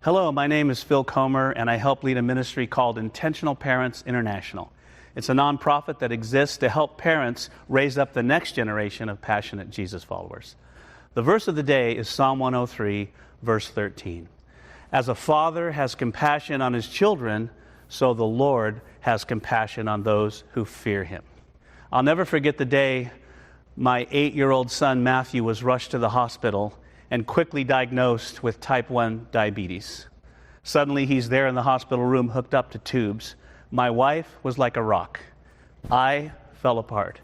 Hello, my name is Phil Comer, and I help lead a ministry called Intentional Parents International. It's a nonprofit that exists to help parents raise up the next generation of passionate Jesus followers. The verse of the day is Psalm 103, verse 13. As a father has compassion on his children, so the Lord has compassion on those who fear him. I'll never forget the day my 8-year-old son Matthew was rushed to the hospital and quickly diagnosed with type 1 diabetes. Suddenly he's there in the hospital room hooked up to tubes. My wife was like a rock. I fell apart.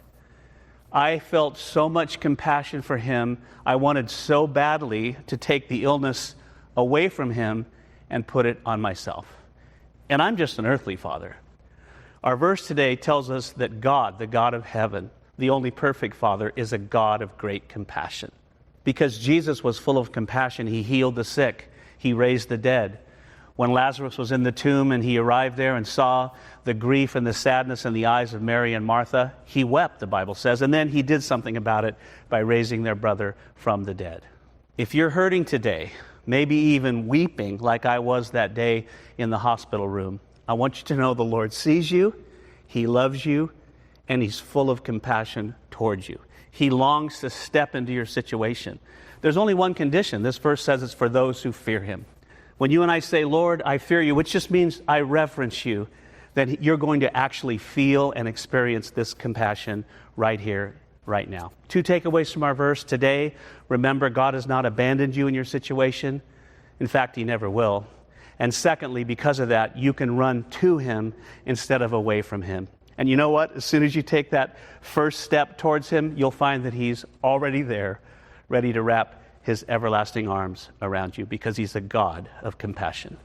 I felt so much compassion for him. I wanted so badly to take the illness away from him and put it on myself. And I'm just an earthly father. Our verse today tells us that God, the God of heaven, the only perfect Father, is a God of great compassion. Because Jesus was full of compassion, he healed the sick, he raised the dead. When Lazarus was in the tomb and he arrived there and saw the grief and the sadness in the eyes of Mary and Martha, he wept, the Bible says, and then he did something about it by raising their brother from the dead. If you're hurting today, maybe even weeping like I was that day in the hospital room, I want you to know the Lord sees you, he loves you, and he's full of compassion towards you. He longs to step into your situation. There's only one condition. This verse says it's for those who fear him. When you and I say, Lord, I fear you, which just means I reverence you, then you're going to actually feel and experience this compassion right here, right now. 2 takeaways from our verse today. Remember, God has not abandoned you in your situation. In fact, he never will. And secondly, because of that, you can run to him instead of away from him. And you know what? As soon as you take that first step towards him, you'll find that he's already there, ready to wrap his everlasting arms around you, because he's a God of compassion.